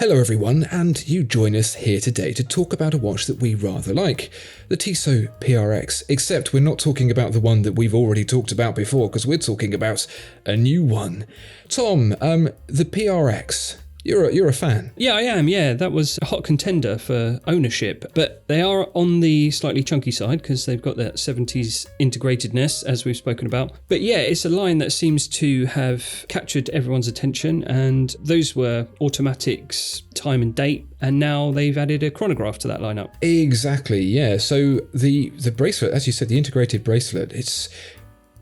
Hello everyone, and you join us here today to talk about a watch that we rather like, the Tissot PRX, except we're not talking about the one that we've already talked about before, because we're talking about a new one. Tom, the PRX, you're a fan. Yeah, I am, yeah. That was a hot contender for ownership, but they are on the slightly chunky side because they've got that 70s integratedness, as we've spoken about. But yeah, it's a line that seems to have captured everyone's attention, and those were automatics, time and date, and now they've added a chronograph to that lineup. Exactly, yeah. So the bracelet, as you said, the integrated bracelet,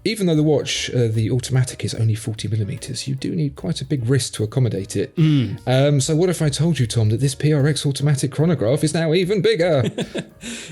even though the watch, the automatic is only 40mm, you do need quite a big wrist to accommodate it. So what if I told you, Tom, that this PRX automatic chronograph is now even bigger?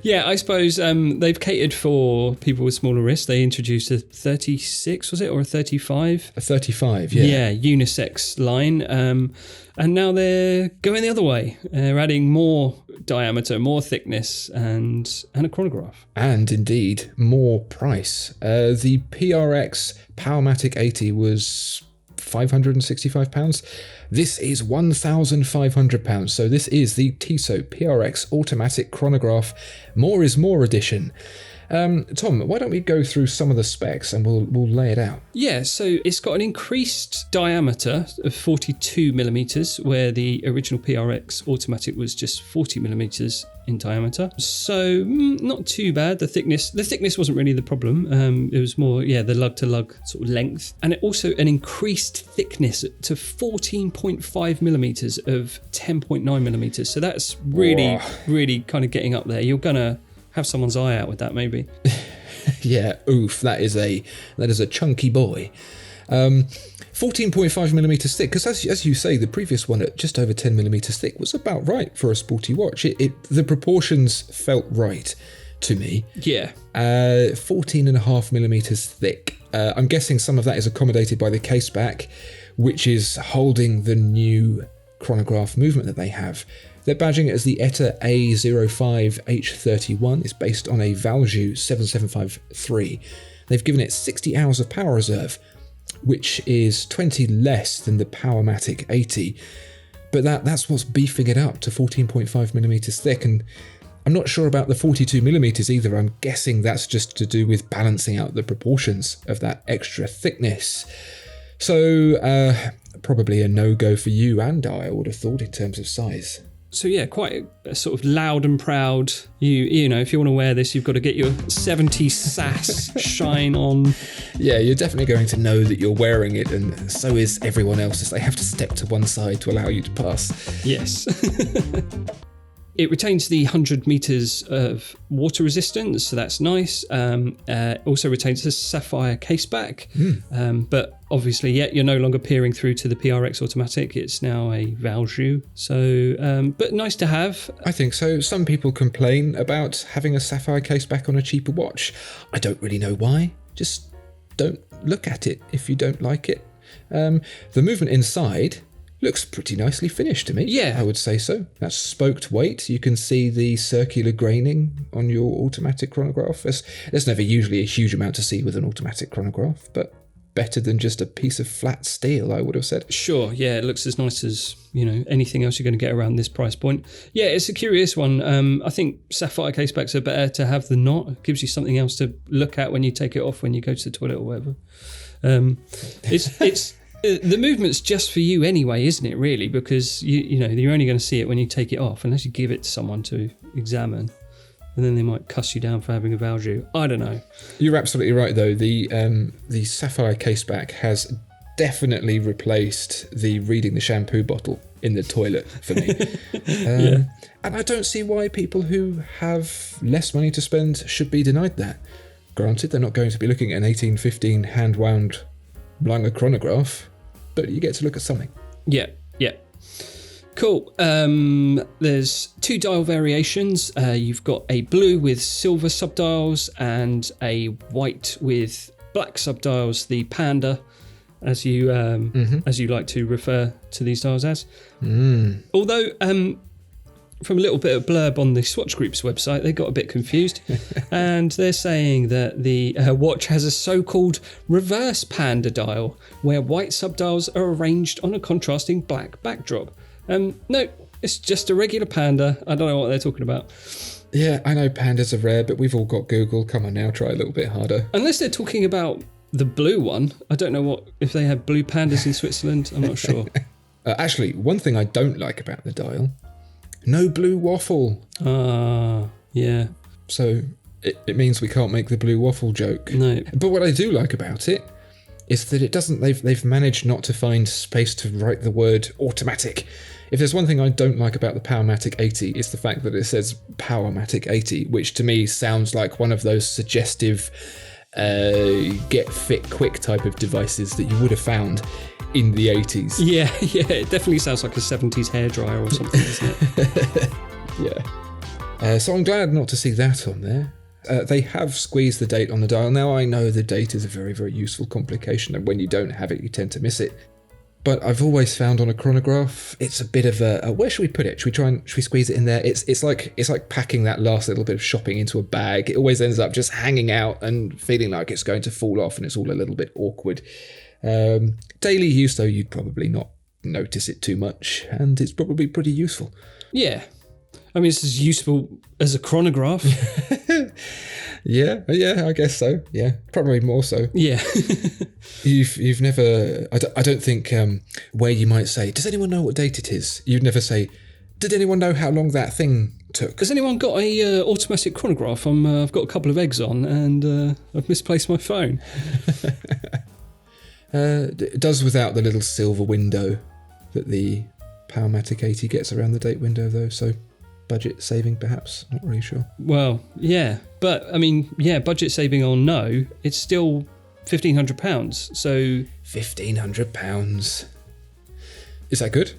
Yeah, I suppose they've catered for people with smaller wrists. They introduced a 36, was it, or a 35? A 35, yeah. Yeah, unisex line. And now they're going the other way. They're adding more diameter, more thickness, and a chronograph. And indeed, more price. The PRX Powermatic 80 was £565. This is £1,500. So this is the Tissot PRX Automatic Chronograph More is More edition. Tom, why don't we go through some of the specs and we'll lay it out? Yeah, so it's got an increased diameter of 42mm, where the original PRX automatic was just 40mm in diameter. So not too bad. The thickness wasn't really the problem. It was more, the lug-to-lug sort of length. And it also an increased thickness to 14.5mm of 10.9mm. So that's really, really kind of getting up there. You're going to have someone's eye out with that, maybe. Yeah, oof, that is a chunky boy. 14.5mm thick, because as you say, the previous one at just over 10mm thick was about right for a sporty watch. The proportions felt right to me. Yeah. 14.5mm thick. I'm guessing some of that is accommodated by the case back, which is holding the new chronograph movement that they have. They're badging it as the ETA A05H31. It's based on a Valjoux 7753. They've given it 60 hours of power reserve, which is 20 less than the Powermatic 80. But that's what's beefing it up to 14.5mm thick. And I'm not sure about the 42mm either. I'm guessing that's just to do with balancing out the proportions of that extra thickness. So probably a no-go for you and I would have thought in terms of size. So yeah, quite a sort of loud and proud. You know, if you want to wear this, you've got to get your 70s sass shine on. Yeah, you're definitely going to know that you're wearing it, and so is everyone else, as they have to step to one side to allow you to pass. Yes. It retains the 100 meters of water resistance, so that's nice. Also retains the sapphire caseback, but obviously, you're no longer peering through to the PRX automatic. It's now a Valjoux, so but nice to have. I think so. Some people complain about having a sapphire caseback on a cheaper watch. I don't really know why. Just don't look at it if you don't like it. The movement inside looks pretty nicely finished to me. Yeah. I would say so. That's spoked weight. You can see the circular graining on your automatic chronograph. There's never usually a huge amount to see with an automatic chronograph, but better than just a piece of flat steel, I would have said. Sure, yeah, it looks as nice as, anything else you're going to get around this price point. Yeah, it's a curious one. I think sapphire casebacks are better to have than not. It gives you something else to look at when you take it off when you go to the toilet or whatever. It's the movement's just for you anyway, isn't it, really? Because, you're only going to see it when you take it off, unless you give it to someone to examine. And then they might cuss you down for having a Valjoux. I don't know. You're absolutely right, though. The sapphire caseback has definitely replaced the reading the shampoo bottle in the toilet for me. And I don't see why people who have less money to spend should be denied that. Granted, they're not going to be looking at an 1815 hand-wound Langer chronograph, but you get to look at something. Yeah. Cool. There's two dial variations. You've got a blue with silver subdials and a white with black subdials, the Panda, as you like to refer to these dials as. Although, from a little bit of blurb on the Swatch Group's website, they got a bit confused, and they're saying that the watch has a so-called reverse Panda dial, where white subdials are arranged on a contrasting black backdrop. No, it's just a regular Panda. I don't know what they're talking about. Yeah, I know pandas are rare, but we've all got Google. Come on now, try a little bit harder. Unless they're talking about the blue one. I don't know if they have blue pandas in Switzerland. I'm not sure. Actually, one thing I don't like about the dial, no blue waffle. Yeah. So it means we can't make the blue waffle joke. No. But what I do like about it is that it doesn't. They've managed not to find space to write the word automatic. If there's one thing I don't like about the Powermatic 80, it's the fact that it says Powermatic 80, which to me sounds like one of those suggestive get fit quick type of devices that you would have found in the 80s. Yeah, it definitely sounds like a 70s hairdryer or something, doesn't it? Yeah. So I'm glad not to see that on there. They have squeezed the date on the dial. Now I know the date is a very, very useful complication, and when you don't have it, you tend to miss it. But I've always found on a chronograph, it's a bit of a where should we put it? Should we squeeze it in there? It's like packing that last little bit of shopping into a bag. It always ends up just hanging out and feeling like it's going to fall off, and it's all a little bit awkward. Daily use though, you'd probably not notice it too much, and it's probably pretty useful. Yeah. I mean, it's as useful as a chronograph. Yeah, I guess so. Yeah, probably more so. Yeah. You've never, I don't think, where you might say, does anyone know what date it is? You'd never say, did anyone know how long that thing took? Has anyone got a automatic chronograph? I've got a couple of eggs on, and I've misplaced my phone. It does without the little silver window that the Powermatic 80 gets around the date window though, so budget saving perhaps, not really sure. Well, yeah, but I mean, yeah, budget saving or no, it's still £1,500, so... £1,500. Is that good?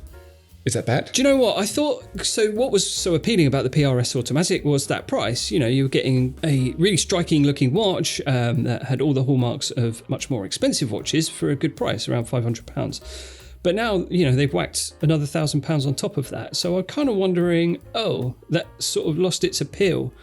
Is that bad? Do you know what? I thought, so what was so appealing about the PRS Automatic was that price. You know, you were getting a really striking looking watch that had all the hallmarks of much more expensive watches for a good price, around £500. But now, you know, they've whacked another £1,000 on top of that. So I'm kind of wondering, that sort of lost its appeal.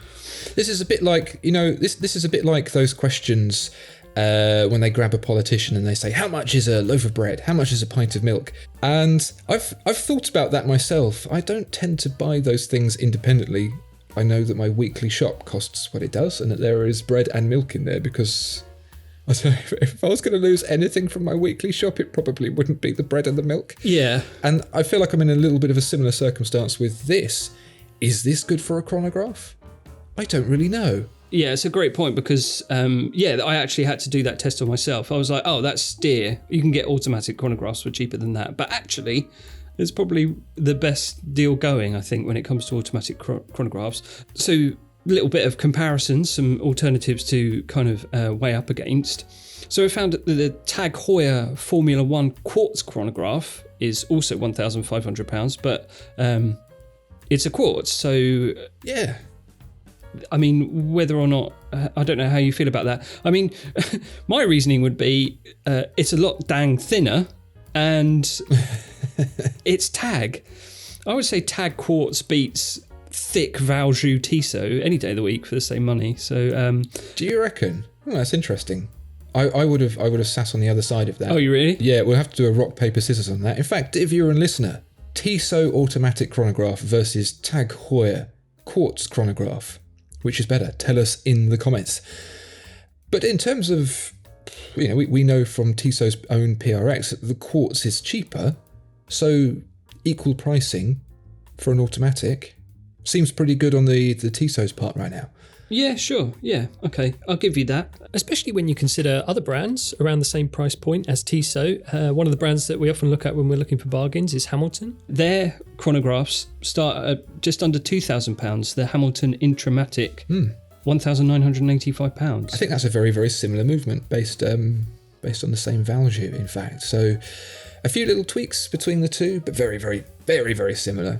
This is a bit like, you know, this is a bit like those questions when they grab a politician and they say, how much is a loaf of bread? How much is a pint of milk? And I've thought about that myself. I don't tend to buy those things independently. I know that my weekly shop costs what it does and that there is bread and milk in there because... I don't know, if I was going to lose anything from my weekly shop, it probably wouldn't be the bread and the milk. Yeah. And I feel like I'm in a little bit of a similar circumstance with this. Is this good for a chronograph? I don't really know. Yeah, it's a great point because, I actually had to do that test on myself. I was like, that's steer. You can get automatic chronographs for cheaper than that. But actually, it's probably the best deal going, I think, when it comes to automatic chronographs. So... little bit of comparison, some alternatives to kind of weigh up against. So I found that the Tag Heuer Formula 1 quartz chronograph is also £1,500, but it's a quartz. So yeah, I mean, whether or not, I don't know how you feel about that. I mean, my reasoning would be it's a lot dang thinner and it's Tag. I would say Tag quartz beats thick Valjoux Tissot any day of the week for the same money. So do you reckon? Oh, that's interesting. I would have sat on the other side of that. Oh, you really? Yeah, we'll have to do a rock paper scissors on that. In fact, if you're a listener, Tissot automatic chronograph versus Tag Heuer quartz chronograph, which is better? Tell us in the comments. But in terms of, you know, we know from Tissot's own PRX that the quartz is cheaper, so equal pricing for an automatic seems pretty good on the Tissot's part right now. Yeah, sure. Yeah, okay. I'll give you that. Especially when you consider other brands around the same price point as Tissot. One of the brands that we often look at when we're looking for bargains is Hamilton. Their chronographs start at just under £2,000. The Hamilton Intramatic, £1,985. I think that's a very, very similar movement based on the same Valjoux, in fact. So a few little tweaks between the two, but very, very, very, very similar.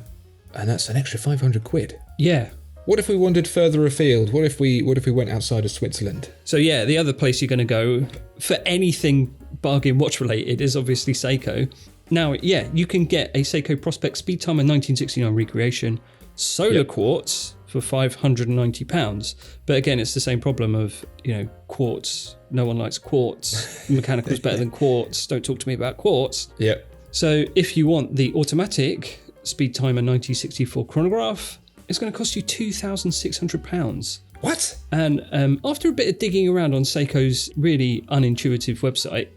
And that's an extra £500. Yeah. What if we wandered further afield? What if we went outside of Switzerland? So yeah, the other place you're going to go for anything bargain watch related is obviously Seiko. Now, yeah, you can get a Seiko Prospect Speed Timer 1969 recreation solar quartz for £590. But again, it's the same problem of, you know, quartz. No one likes quartz. Mechanical's better than quartz. Don't talk to me about quartz. Yep. So if you want the automatic speed timer 9064 chronograph is going to cost you £2,600. What? And after a bit of digging around on Seiko's really unintuitive website,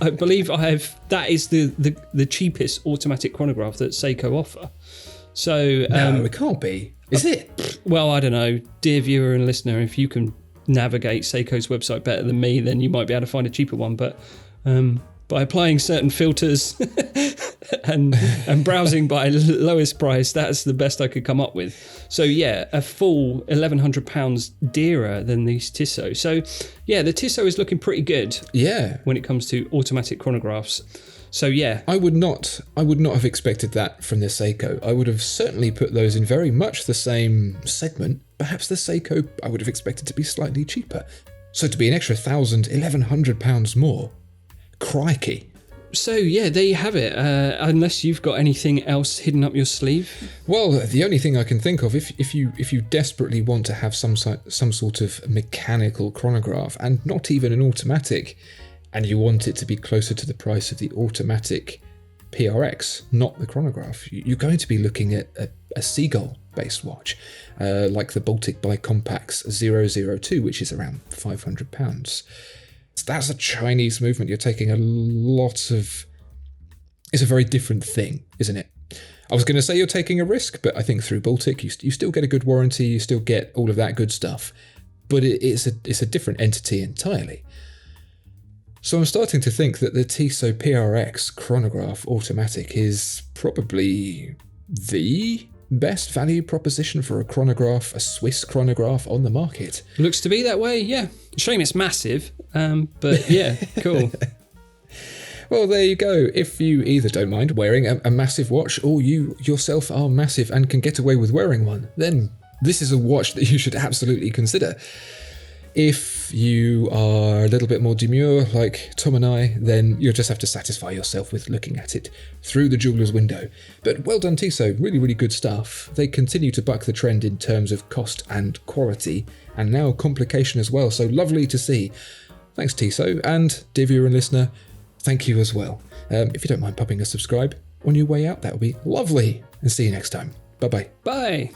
I believe that is the cheapest automatic chronograph that Seiko offer. So No, it can't be. Is it? Well, I don't know, dear viewer and listener, if you can navigate Seiko's website better than me, then you might be able to find a cheaper one. But by applying certain filters and browsing by lowest price, that's the best I could come up with. So yeah, a full £1,100 dearer than these Tissot. So yeah, the Tissot is looking pretty good. Yeah. When it comes to automatic chronographs. So yeah, I would not have expected that from the Seiko. I would have certainly put those in very much the same segment. Perhaps the Seiko I would have expected to be slightly cheaper. So to be an extra £1,100 more, crikey. So yeah, there you have it. Unless you've got anything else hidden up your sleeve. Well, the only thing I can think of, if you desperately want to have some sort of mechanical chronograph and not even an automatic, and you want it to be closer to the price of the automatic PRX, not the chronograph, you're going to be looking at a Seagull-based watch, like the Baltic Bicompax 002, which is around £500. That's a Chinese movement. You're taking a lot of... It's a very different thing, isn't it? I was going to say you're taking a risk, but I think through Baltic, you still get a good warranty, you still get all of that good stuff. But it's a different entity entirely. So I'm starting to think that the Tissot PRX Chronograph Automatic is probably the best value proposition for a chronograph, a Swiss chronograph on the market. Looks to be that way, yeah. Shame it's massive, but yeah, cool. Well, there you go. If you either don't mind wearing a massive watch or you yourself are massive and can get away with wearing one, then this is a watch that you should absolutely consider. If you are a little bit more demure, like Tom and I, then you'll just have to satisfy yourself with looking at it through the jeweler's window. But well done, Tissot. Really, really good stuff. They continue to buck the trend in terms of cost and quality, and now complication as well. So lovely to see. Thanks, Tissot. And dear viewer and listener, thank you as well. If you don't mind popping a subscribe on your way out, that would be lovely. And see you next time. Bye-bye. Bye.